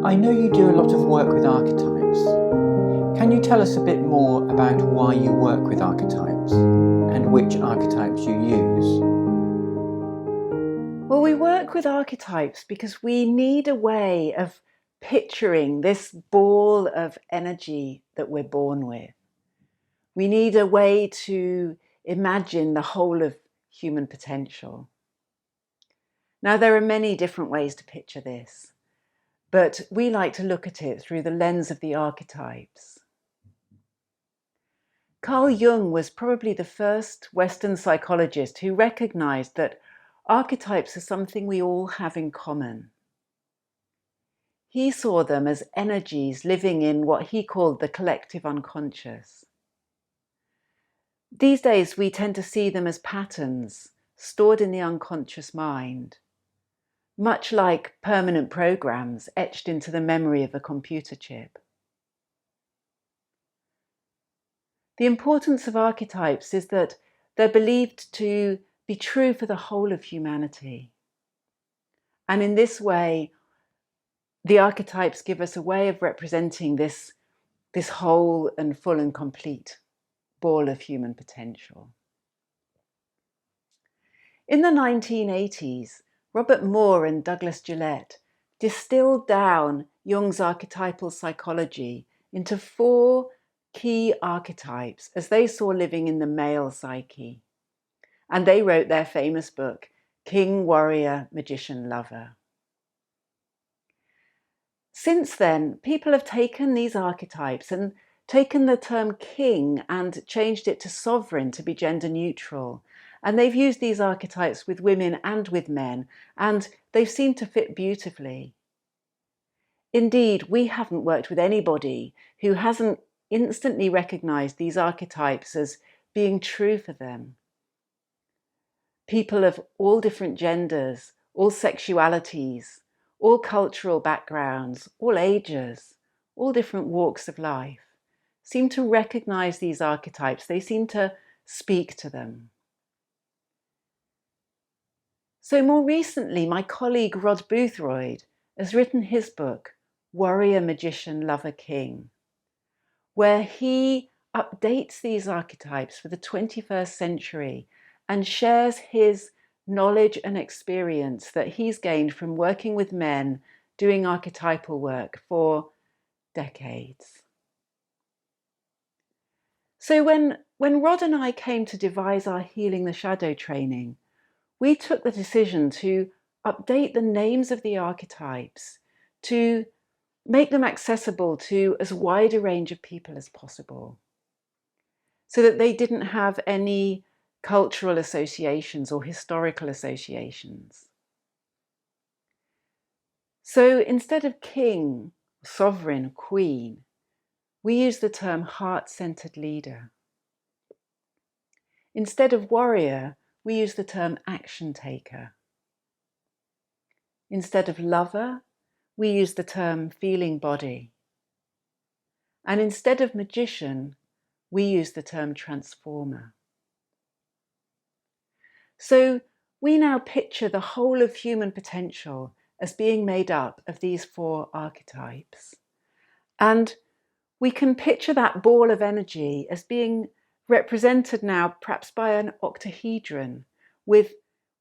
I know you do a lot of work with archetypes. Can you tell us a bit more about why you work with archetypes and which archetypes you use? Well, we work with archetypes because we need a way of picturing this ball of energy that we're born with. We need a way to imagine the whole of human potential. Now, there are many different ways to picture this, but we like to look at it through the lens of the archetypes. Carl Jung was probably the first Western psychologist who recognized that archetypes are something we all have in common. He saw them as energies living in what he called the collective unconscious. These days, we tend to see them as patterns stored in the unconscious mind, much like permanent programs etched into the memory of a computer chip. The importance of archetypes is that they're believed to be true for the whole of humanity. And in this way, the archetypes give us a way of representing this whole and full and complete ball of human potential. In the 1980s, Robert Moore and Douglas Gillette distilled down Jung's archetypal psychology into 4 key archetypes as they saw living in the male psyche. And they wrote their famous book, King, Warrior, Magician, Lover. Since then, people have taken these archetypes and taken the term king and changed it to sovereign to be gender neutral. And they've used these archetypes with women and with men, and they've seemed to fit beautifully. Indeed, we haven't worked with anybody who hasn't instantly recognized these archetypes as being true for them. People of all different genders, all sexualities, all cultural backgrounds, all ages, all different walks of life, seem to recognize these archetypes. They seem to speak to them. So more recently, my colleague Rod Boothroyd has written his book, Warrior, Magician, Lover, King, where he updates these archetypes for the 21st century and shares his knowledge and experience that he's gained from working with men doing archetypal work for decades. So when Rod and I came to devise our Healing the Shadow training, we took the decision to update the names of the archetypes to make them accessible to as wide a range of people as possible, so that they didn't have any cultural associations or historical associations. So instead of king, sovereign, queen, we use the term heart-centered leader. Instead of warrior, we use the term action taker. Instead of lover, we use the term feeling body. And instead of magician, we use the term transformer. So we now picture the whole of human potential as being made up of these 4 archetypes. And we can picture that ball of energy as being represented now perhaps by an octahedron, with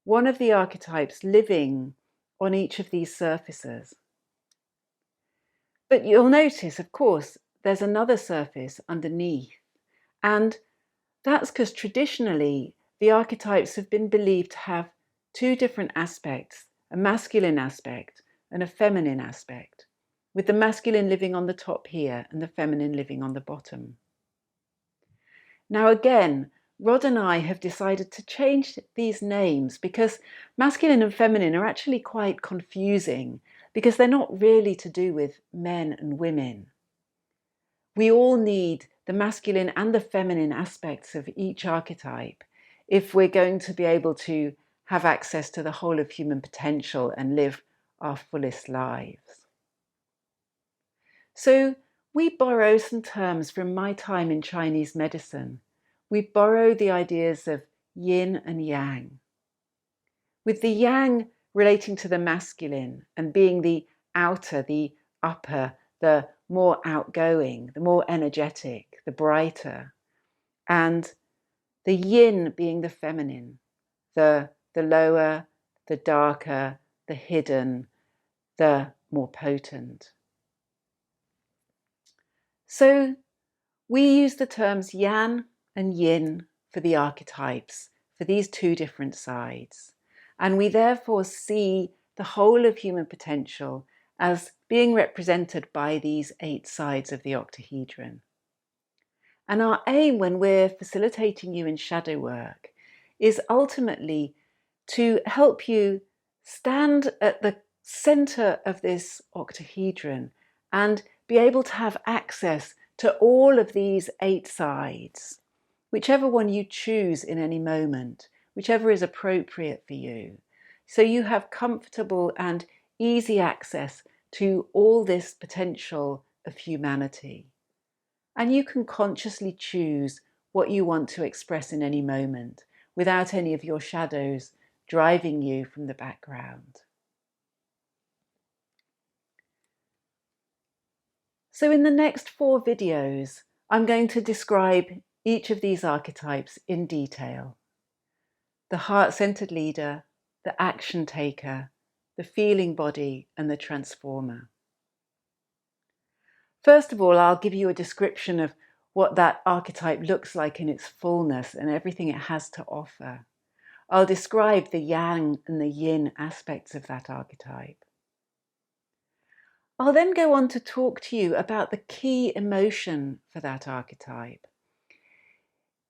one of the archetypes living on each of these surfaces. But you'll notice, of course, there's another surface underneath. And that's because traditionally, the archetypes have been believed to have 2 different aspects, a masculine aspect and a feminine aspect, with the masculine living on the top here and the feminine living on the bottom. Now again, Rod and I have decided to change these names because masculine and feminine are actually quite confusing because they're not really to do with men and women. We all need the masculine and the feminine aspects of each archetype if we're going to be able to have access to the whole of human potential and live our fullest lives. So we borrow some terms from my time in Chinese medicine. We borrow the ideas of yin and yang, with the yang relating to the masculine and being the outer, the upper, the more outgoing, the more energetic, the brighter, and the yin being the feminine, the lower, the darker, the hidden, the more potent. So we use the terms yang and yin for the archetypes, for these two different sides. And we therefore see the whole of human potential as being represented by these 8 sides of the octahedron. And our aim when we're facilitating you in shadow work is ultimately to help you stand at the center of this octahedron and be able to have access to all of these 8 sides, whichever one you choose in any moment, whichever is appropriate for you. So you have comfortable and easy access to all this potential of humanity. And you can consciously choose what you want to express in any moment without any of your shadows driving you from the background. So in the next 4 videos, I'm going to describe each of these archetypes in detail. The heart-centered leader, the action taker, the feeling body, and the transformer. First of all, I'll give you a description of what that archetype looks like in its fullness and everything it has to offer. I'll describe the yang and the yin aspects of that archetype. I'll then go on to talk to you about the key emotion for that archetype.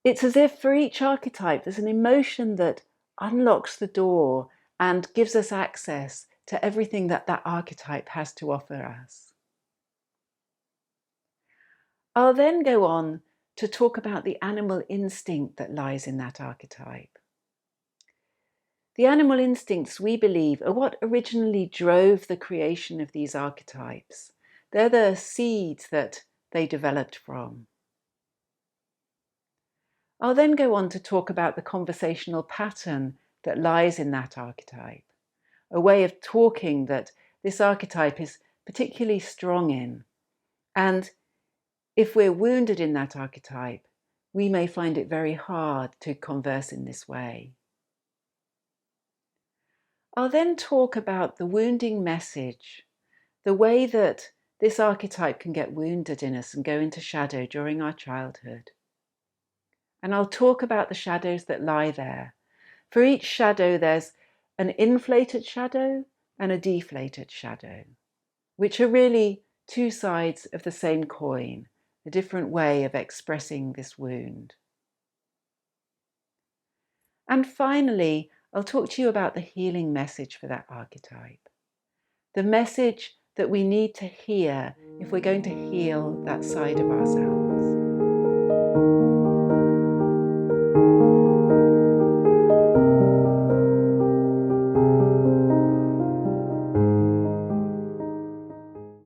It's as if for each archetype there's an emotion that unlocks the door and gives us access to everything that that archetype has to offer us. I'll then go on to talk about the animal instinct that lies in that archetype. The animal instincts, we believe, are what originally drove the creation of these archetypes. They're the seeds that they developed from. I'll then go on to talk about the conversational pattern that lies in that archetype, a way of talking that this archetype is particularly strong in. And if we're wounded in that archetype, we may find it very hard to converse in this way. I'll then talk about the wounding message, the way that this archetype can get wounded in us and go into shadow during our childhood. And I'll talk about the shadows that lie there. For each shadow, there's an inflated shadow and a deflated shadow, which are really 2 sides of the same coin, a different way of expressing this wound. And finally, I'll talk to you about the healing message for that archetype. The message that we need to hear if we're going to heal that side of ourselves.